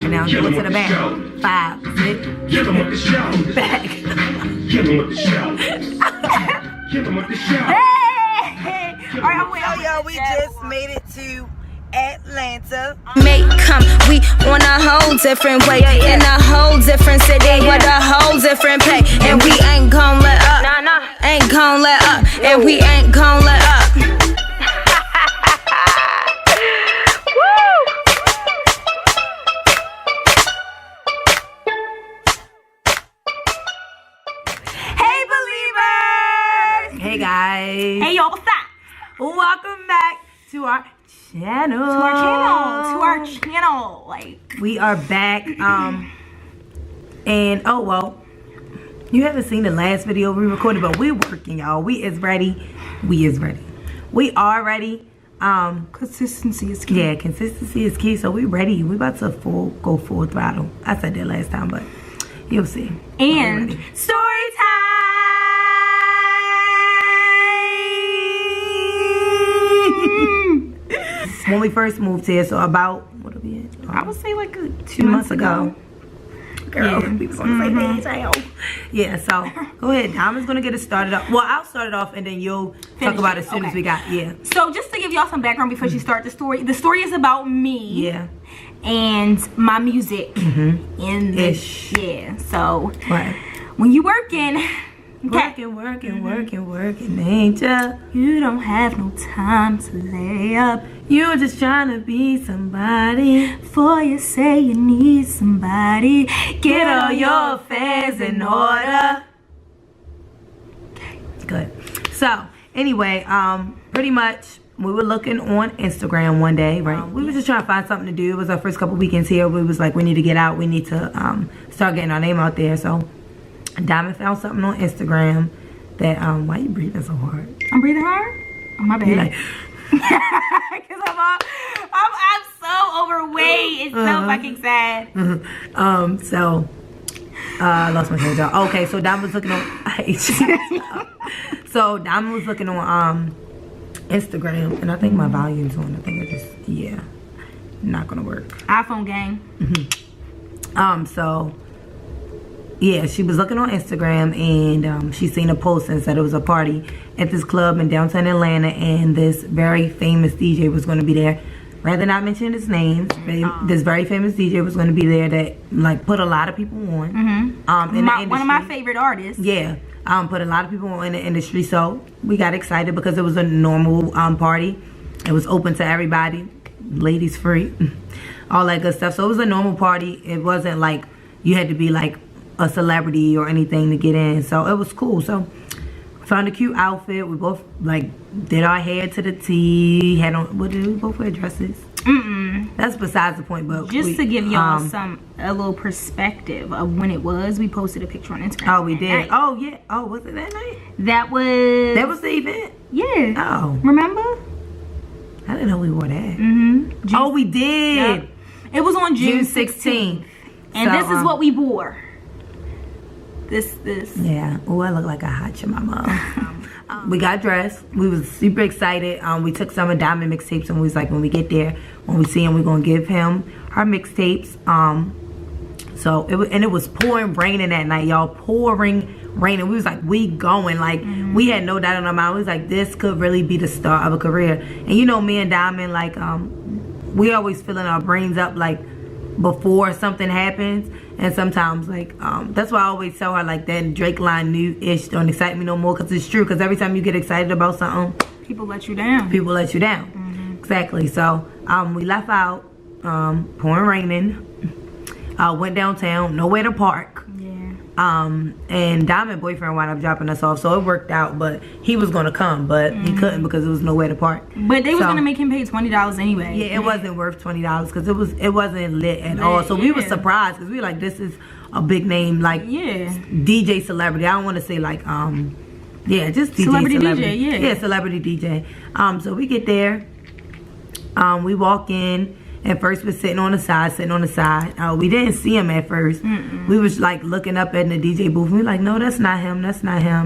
Now go to the back. 5, 6. Give them with the show. Back. Give them with the show. Give them with the show. Hey! Alright, I'm with y'all. We just made it to Atlanta. Make come, we on a whole different way, in a whole different city with a whole different pay, and we ain't gon' let up, ain't gon' let up, and we ain't gon' let up. Hey believers! Hey guys! Hey y'all, what's up? Welcome back to our channel. To our channel. Like, we are back. And oh well, you haven't seen the last video we recorded, but we're working, y'all. We is ready. We are ready. consistency is key. Yeah, consistency is key. So we ready. We about to go full throttle. I said that last time, but you'll see. And story time. When we first moved here, so about what are we at? I would say like 2 months ago. Girl, Yeah. we was on the same page. Yeah, so go ahead. Diamond's gonna get it started off. Well, I'll start it off and then you'll talk about it as soon as we got. Yeah. So just to give y'all some background before she starts the story is about me. Yeah. And my music in this. Yeah. So Right. when you working, Working, ain't ya? you don't have no time to lay up. You're just trying to be somebody. Before you say you need somebody, Get all your affairs in order. Good. So, anyway, pretty much we were looking on Instagram one day, right? We were just trying to find something to do. It was our first couple weekends here. We was like, we need to get out. We need to start getting our name out there. So, Diamond found something on Instagram that, why you breathing so hard? I'm breathing hard? Oh, my bad. You like, Because I'm so overweight. It's so fucking sad. so I lost my train of thought. Okay, so Diamond was looking on so Diamond was looking on Instagram, and I think my volume's on. I think not gonna work. iPhone gang. So yeah, she was looking on Instagram, and she seen a post and said it was a party at this club in downtown Atlanta, and this very famous DJ was going to be there. Rather not mention his name, this very famous DJ was going to be there that like put a lot of people on. In the industry. One of my favorite artists. Yeah, put a lot of people on in the industry. So we got excited because it was a normal party. It was open to everybody, ladies free, all that good stuff. So it was a normal party. It wasn't like you had to be like a celebrity or anything to get in. So it was cool. So found a cute outfit. We both like did our hair to the T. Had on, what did we both wear dresses? That's besides the point. But just to give y'all a little perspective of when it was, we posted a picture on Instagram. Oh, we did. Night. Oh yeah. Oh, was it that night? That was The event. Yeah. Oh, Remember? I didn't know we wore that. Oh, we did. Yep. It was on June 16th. And So, this is what we wore. This. Yeah. Oh, I look like a hot mama. We got dressed. We was super excited. We took some of Diamond mixtapes, and we was like, when we get there, when we see him, we're gonna give him our mixtapes. So it was pouring raining that night, y'all. Pouring raining. We was like, we going. Like we had no doubt in our mind. We was like, this could really be the start of a career. And you know, me and Diamond, like we always filling our brains up like before something happens. And sometimes like that's why I always tell her like that Drake line, new-ish don't excite me no more, because it's true. Because every time you get excited about something, People let you down. Exactly. So we left out, pouring raining, went downtown, nowhere to park. And Diamond boyfriend wound up dropping us off, so it worked out. But he was gonna come, but he couldn't because there was nowhere to park. But they was gonna make him pay $20 anyway. Yeah, it wasn't worth $20 because it wasn't lit at all. So we were surprised because we were like, this is a big name, like DJ celebrity. I don't want to say like just DJ celebrity. DJ, celebrity DJ. So we get there, we walk in. At first, we're sitting on the side. We didn't see him at first. We was like looking up at the DJ booth. We were like, no, that's not him.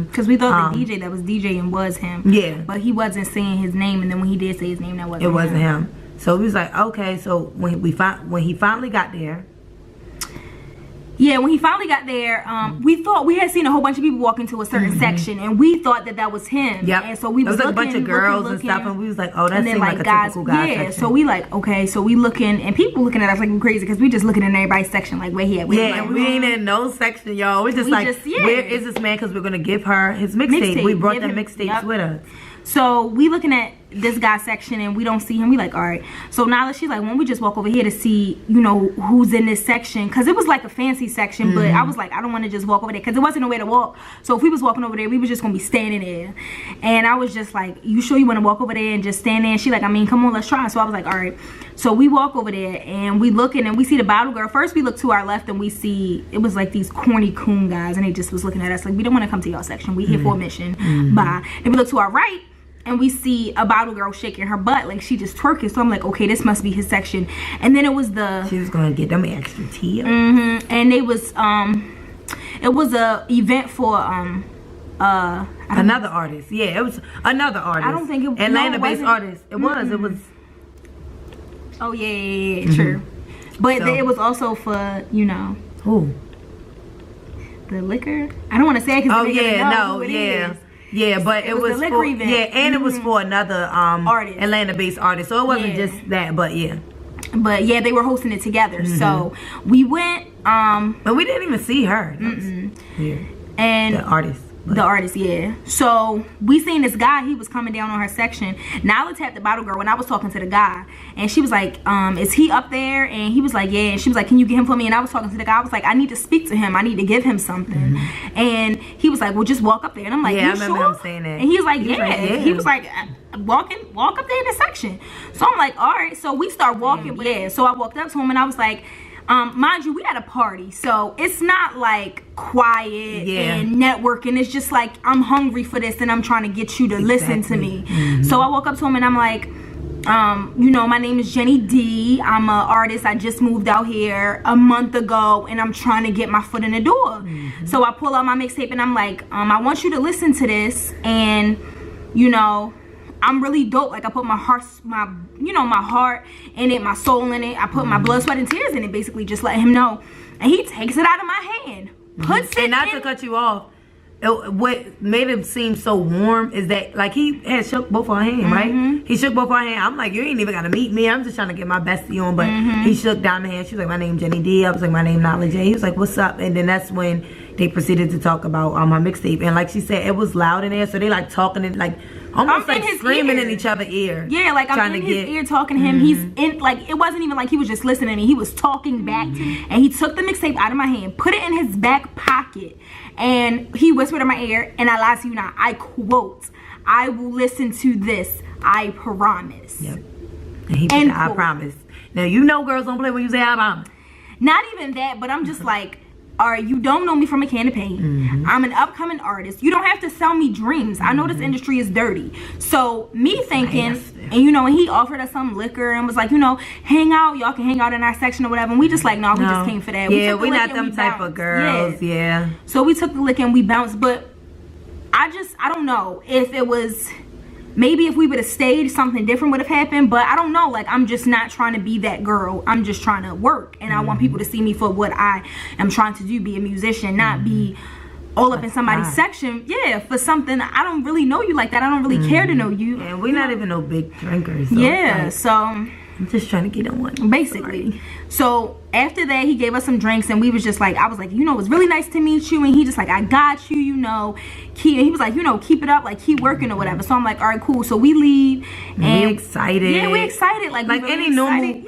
Because we thought the DJ that was DJing was him. Yeah. But he wasn't saying his name, and then when he did say his name, that wasn't him. It wasn't him. So we was like, okay. So when he finally got there, Yeah, when he finally got there, we thought we had seen a whole bunch of people walk into a certain section, and we thought that was him. Yep. And so we was like looking, a bunch of girls and stuff, and we was like, oh, that seemed like a typical guy section. So we like, okay, so we looking, and people looking at us like we're crazy because we just looking in everybody's section like, where he at? Yeah, and we ain't in no section, y'all. We're just where is this man? Because we're gonna give her his mixtape. We brought the mixtapes with us. So we looking at this guy's section and we don't see him. We like, all right. So Nyla, she's like, when we just walk over here to see, you know, who's in this section, because it was like a fancy section, but I was like, I don't want to just walk over there because it wasn't a way to walk. So if we was walking over there, we was just gonna be standing there. And I was just like, you sure you want to walk over there and just stand there? And she like, I mean, come on, let's try. So I was like, all right. So we walk over there and we looking and we see the bottle girl. First we look to our left and we see it was like these corny coon guys, and they just was looking at us like, we don't want to come to y'all section. We here for a mission. Bye. Then we look to our right and we see a bottle girl shaking her butt like she just twerking. So I'm like, okay, this must be his section. And then it was she was gonna get them extra tea. And it was a event for another artist. Yeah, it was another artist. I don't think it was Atlanta-based artist. It was. Oh yeah, true. But it was also for, you know, who? The liquor. I don't want to say it because Yeah, but it was the liquor event. Yeah, and it was for another artist, Atlanta-based artist. So it wasn't just that, but yeah. But yeah, they were hosting it together. So we went. But we didn't even see her. Yeah. And the artist. The artist, yeah. So we seen this guy, he was coming down on her section. Nyla tapped the bottle girl when I was talking to the guy, and she was like, is he up there? And he was like, yeah. And she was like, can you get him for me? And I was talking to the guy, I was like, I need to speak to him, I need to give him something. And he was like, well, just walk up there. And I'm like, yeah, you I remember sure? him saying that. And he was like, yeah. He was like, walk up there in the section. So I'm like, all right. So we start walking. Yeah. So I walked up to him and I was like, mind you, we at a party, so it's not like quiet and networking. It's just like, I'm hungry for this and I'm trying to get you to listen to me. So I walk up to him and I'm like, you know, my name is Jenni D. I'm an artist. I just moved out here a month ago and I'm trying to get my foot in the door. So I pull out my mixtape and I'm like, I want you to listen to this, and you know, I'm really dope. Like, I put my heart in it, my soul in it. I put my blood, sweat, and tears in it, basically, just let him know. And he takes it out of my hand, puts it in. And not to cut you off, what made him seem so warm is that, like, he had shook both our hands, right? He shook both our hands. I'm like, you ain't even gotta meet me. I'm just trying to get my bestie on. But he shook down the hand. She was like, my name Jenni D. I was like, my name Nyla J. He was like, what's up? And then that's when they proceeded to talk about my mixtape. And like she said, it was loud in there, so they like talking and like almost like screaming in each other's ear. Yeah, like I'm in his ear talking to him. He's in, like, it wasn't even like he was just listening to me. He was talking back. And he took the mixtape out of my hand, put it in his back pocket, and he whispered in my ear, and I lie to you not, I quote, I will listen to this, I promise. Yep. And he said, I promise. Now, you know girls don't play when you say I promise. Not even that, but I'm just like, all right, you don't know me from a can of paint. I'm an upcoming artist. You don't have to sell me dreams. I know this industry is dirty. So me thinking, and you know, and he offered us some liquor and was like, you know, hang out. Y'all can hang out in our section or whatever. And we just like, no, we just came for that. Yeah, we not them type of girls. Yeah. So we took the liquor and we bounced. But I don't know if it was, maybe if we would have stayed, something different would have happened. But I don't know. Like, I'm just not trying to be that girl. I'm just trying to work. And I want people to see me for what I am trying to do. Be a musician, not be all up in somebody's section. Yeah, for something. I don't really know you like that. I don't really care to know you. And we're not even no big drinkers. So yeah, like, so I'm just trying to get on one. Basically. Sorry. So after that, he gave us some drinks and we was just like, I was like, you know, it was really nice to meet you. And he just like, I got you, you know. He was like, you know, keep it up, like keep working or whatever. So I'm like, all right, cool. So we leave and we excited. Yeah, we excited. Like we any normal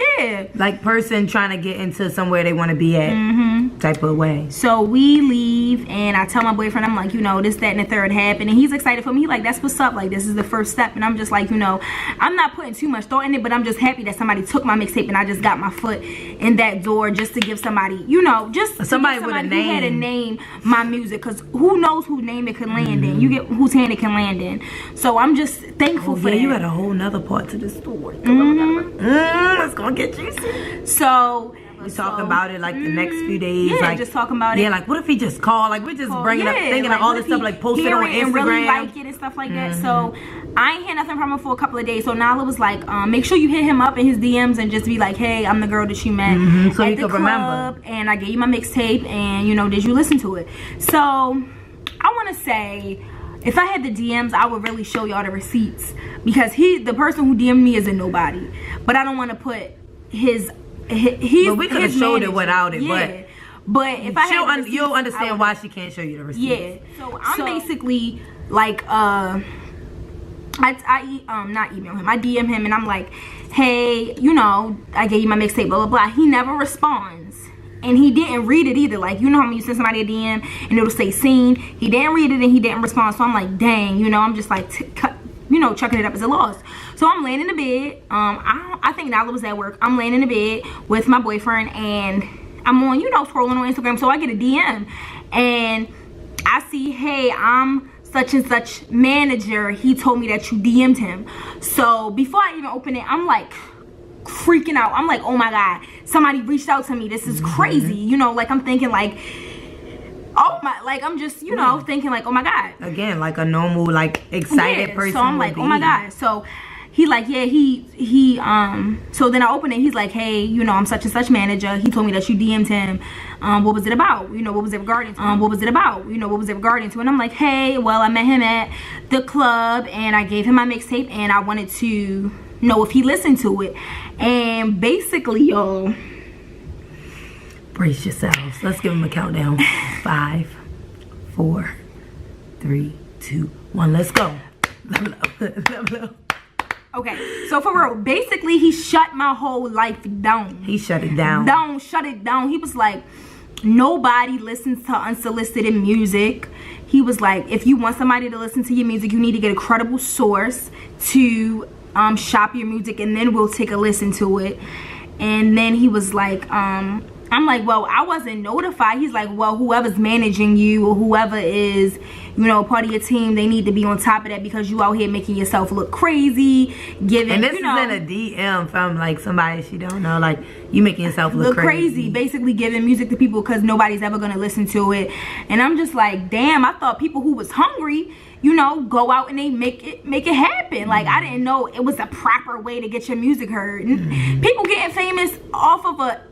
like person trying to get into somewhere they want to be at type of way. So we leave and I tell my boyfriend, I'm like, you know, this, that, and the third happened. And he's excited for me. He like, that's what's up. Like, this is the first step. And I'm just like, you know, I'm not putting too much thought in it, but I'm just happy that somebody took my mixtape and I just got my foot in that door just to give somebody, you know, just somebody with a name. Who had to name my music, because who knows whose name it could land in. You get whose hand it can land in. So I'm just thankful for that. You had a whole nother part to the story. It's gonna get juicy. So We talking about it like the next few days. Yeah, like, just talking about it. Yeah, like what if he just called? Like we're just bringing up, thinking of all this stuff, like posted on Instagram. And really like it and stuff like that. So I ain't hear nothing from him for a couple of days. So Nyla was like, make sure you hit him up in his DMs and just be like, hey, I'm the girl that you met so at he the could club, remember. and I gave you my mixtape, and you know, did you listen to it? So I want to say, if I had the DMs, I would really show y'all the receipts, because the person who DM'd me is a nobody. But I don't want to put his but we could have showed it without it. Yeah. But if I had the you'll understand why she can't show you the receipts. Yeah. So I'm basically like I not email him. I DM him and I'm like, hey, you know, I gave you my mixtape, blah blah blah. He never responds. And he didn't read it either. Like, you know how when you send somebody a DM and it'll say seen. He didn't read it and he didn't respond. So I'm like, dang, you know, I'm just like, chucking it up as a loss. So I'm laying in the bed. I think Nyla was at work. I'm laying in the bed with my boyfriend and I'm on, you know, scrolling on Instagram. So I get a DM and I see, hey, I'm such and such manager. He told me that you DM'd him. So before I even open it, I'm like freaking out. I'm like, oh my God, somebody reached out to me. This is crazy. You know, like I'm thinking like, oh my, like I'm just, you know, thinking like, oh my God. Again, like a normal, like excited person. So I'm like, oh my God. So he like, yeah, so then I open it. He's like, hey, you know, I'm such and such manager. He told me that you DM'd him. What was it about? You know, what was it regarding to? What was it about? You know, what was it regarding to? And I'm like, hey, well, I met him at the club and I gave him my mixtape and I wanted to know if he listened to it. And basically, y'all, brace yourselves. Let's give him a countdown. 5, 4, 3, 2, 1. Let's go. Level up. Okay, so for real, basically he shut my whole life down. He shut it down. Shut it down. He was like, nobody listens to unsolicited music. He was like, if you want somebody to listen to your music, you need to get a credible source to shop your music, and then we'll take a listen to it. And then he was like, I'm like, well, I wasn't notified. He's like, well, whoever's managing you or whoever is, you know, part of your team, they need to be on top of that because you out here making yourself look crazy, giving, and this you know, is in a DM from like somebody she don't know, like you making yourself look crazy, basically giving music to people because nobody's ever gonna listen to it. And I'm just like, damn, I thought people who was hungry, you know, go out and they make it happen. Like, I didn't know it was a proper way to get your music heard. People getting famous off of a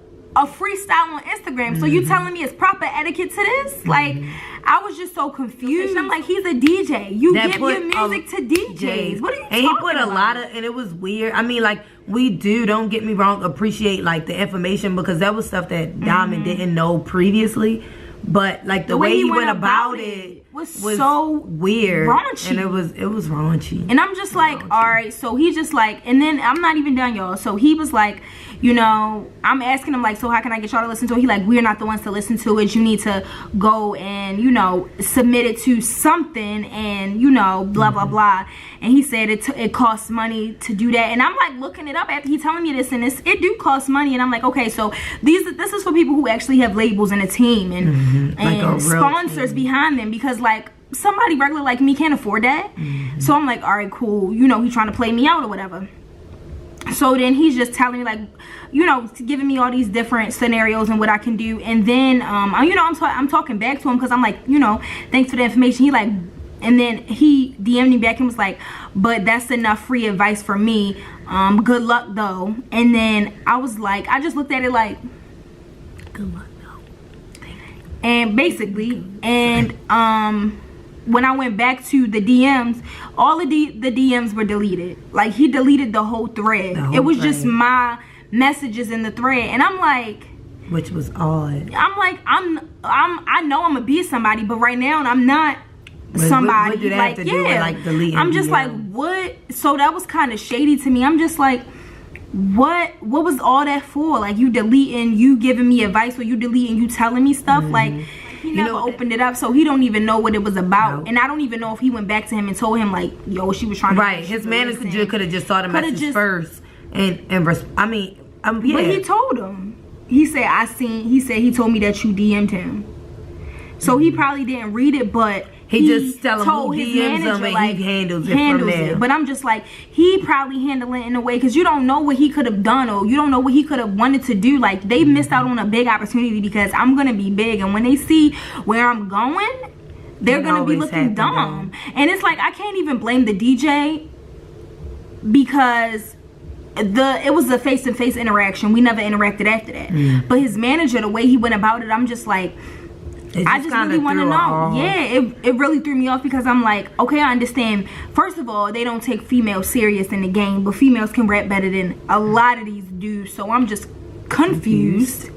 freestyle on Instagram. So you telling me it's proper etiquette to this? Like, I was just so confused. I'm like, he's a DJ. You give your music to DJs. What are you talking about? And he put a lot of, and it was weird. I mean, like, we don't get me wrong, appreciate like the information because that was stuff that Diamond didn't know previously. But like the way he went about it was so weird, raunchy. And it was raunchy. And I'm just like, all right. So he just like, and then I'm not even done, y'all. So he was like, you know, I'm asking him like, so how can I get y'all to listen to it? He like, we're not the ones to listen to it. You need to go and, you know, submit it to something and, you know, blah blah blah. And he said it costs money to do that. And I'm like looking it up after he telling me this, and it do cost money. And I'm like, okay, so this is for people who actually have labels and a team and like sponsors behind them, because like somebody regular like me can't afford that. So I'm like, all right, cool. You know, he's trying to play me out or whatever. So then he's just telling me like, you know, giving me all these different scenarios and what I can do. And then, you know, I'm talking back to him because I'm like, you know, thanks for the information. He like, and then he DM'd me back and was like, but that's enough free advice for me. Good luck though. And then I was like, I just looked at it like, good luck though. And basically, and when I went back to the DMs, all of the DMs were deleted. Like, he deleted the whole thread. It was just my messages in the thread. And I'm like, which was odd. I'm like, I know I'm gonna be somebody, but right now I'm not somebody. What did that have to do with, like, deleting? I'm just like, what? So that was kind of shady to me. I'm just like, what was all that for? Like, you deleting, you giving me advice, or you deleting, you telling me stuff? Like, he never opened it up, so he don't even know what it was about. And I don't even know if he went back to him and told him like, yo, she was trying to his manager could have just saw the message first and I mean, yeah. But he told him. He said he told me that you DM'd him. So he probably didn't read it, but He just tell him told who his DMs manager, him and like, he handles it from there. But I'm just like, he probably handled it in a way because you don't know what he could have done or you don't know what he could have wanted to do. Like, they missed out on a big opportunity because I'm gonna be big, and when they see where I'm going, they're gonna be looking dumb. And it's like, I can't even blame the DJ because it was a face-to-face interaction. We never interacted after that. But his manager, the way he went about it, I'm just like, I just really want to know. Yeah, it really threw me off because I'm like, okay, I understand. First of all, they don't take females serious in the game, but females can rap better than a lot of these dudes. So I'm just confused.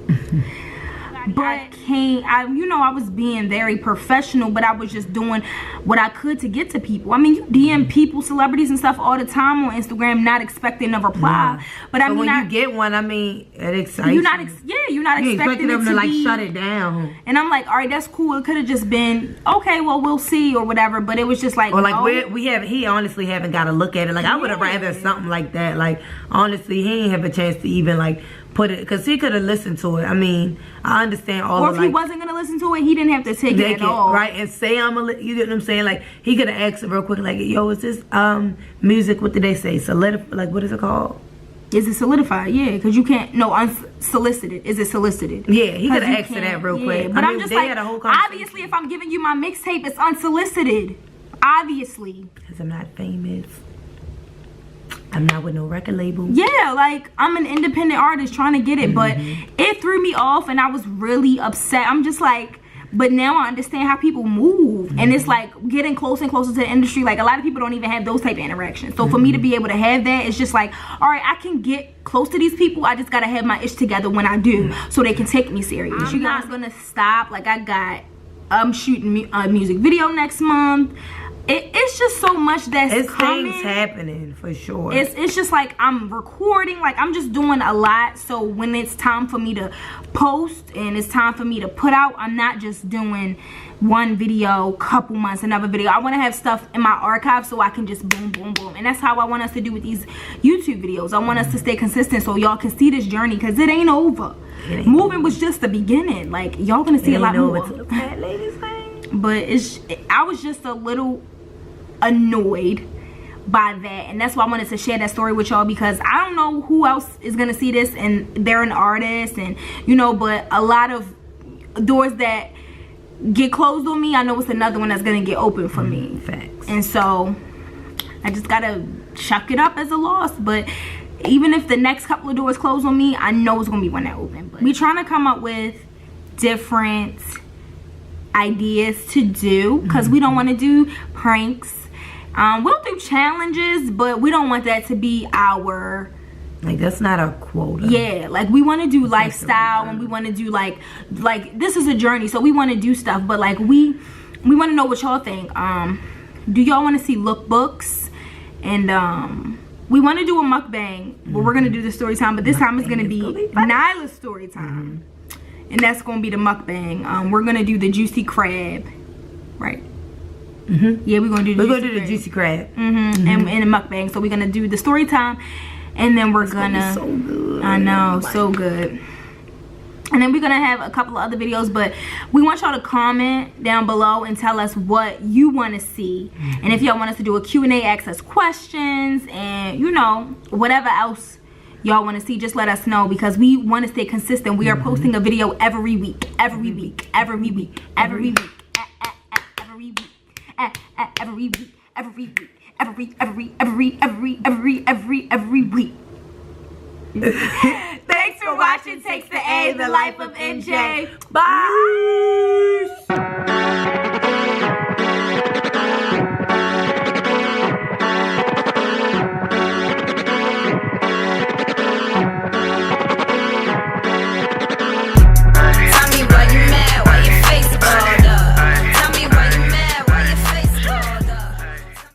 But I was being very professional, but I was just doing what I could to get to people. I mean, you DM people, celebrities and stuff all the time on Instagram, not expecting a reply. But so when you get one, I mean, it excites you. You're not expecting them to like shut it down. And I'm like, all right, that's cool. It could have just been, okay, well, we'll see or whatever. But it was just like, or like he honestly haven't got to look at it. Like, I would have rather something like that. Like, honestly, he ain't have a chance to even like put it, because he could have listened to it. I mean, I understand all. Or if he wasn't gonna listen to it, he didn't have to take it at all, right? And say you get what I'm saying? Like, he could have asked it real quick, like, yo, is this music? What did they say? Like, what is it called? Is it solidified? Yeah, because you can't. No, unsolicited. Is it solicited? Yeah, he could have asked that real quick. But I'm just like, obviously, if I'm giving you my mixtape, it's unsolicited. Obviously, because I'm not famous. I'm not with no record label. Yeah, like, I'm an independent artist trying to get it, but it threw me off and I was really upset. I'm just like, but now I understand how people move. And it's like getting closer and closer to the industry. Like, a lot of people don't even have those type of interactions. So for me to be able to have that, it's just like, all right, I can get close to these people. I just got to have my ish together when I do so they can take me serious. I'm not going to stop. Like, I'm shooting a music video next month. It's just so much that's coming. Things happening for sure. It's just like I'm recording, like I'm just doing a lot. So when it's time for me to post and it's time for me to put out, I'm not just doing one video, couple months, another video. I want to have stuff in my archive so I can just boom, boom, boom. And that's how I want us to do with these YouTube videos. I want us to stay consistent so y'all can see this journey, because it ain't over. Moving was just the beginning. Like, y'all gonna see a lot more. But I was just a little annoyed by that, and that's why I wanted to share that story with y'all, because I don't know who else is gonna see this and they're an artist, and but a lot of doors that get closed on me, I know it's another one that's gonna get open for me. Facts. And so I just gotta chuck it up as a loss. But even if the next couple of doors close on me, I know it's gonna be one that open. But we trying to come up with different ideas to do, because we don't want to do pranks. We'll do challenges, but we don't want that to be our, like, that's not our quota. Yeah, like, we want to do lifestyle, and we want to do like this is a journey, so we want to do stuff, but like we want to know what y'all think. Do y'all want to see lookbooks? And we want to do a mukbang, but we're gonna do the story time, but this time it's gonna be Nyla's story time. And that's gonna be the mukbang. We're gonna do the juicy crab, right? Yeah, we're gonna do the juicy crab. And a mukbang. So we're gonna do the story time, and then we're gonna. So good. I know, so good. And then we're gonna have a couple of other videos, but we want y'all to comment down below and tell us what you want to see, and if y'all want us to do a Q&A, ask us questions, and whatever else y'all want to see, just let us know, because we want to stay consistent. We are posting a video every week, every week, every week, every week, every week, every week, every week. Thanks for watching Takes the A, the life of NJ. Bye.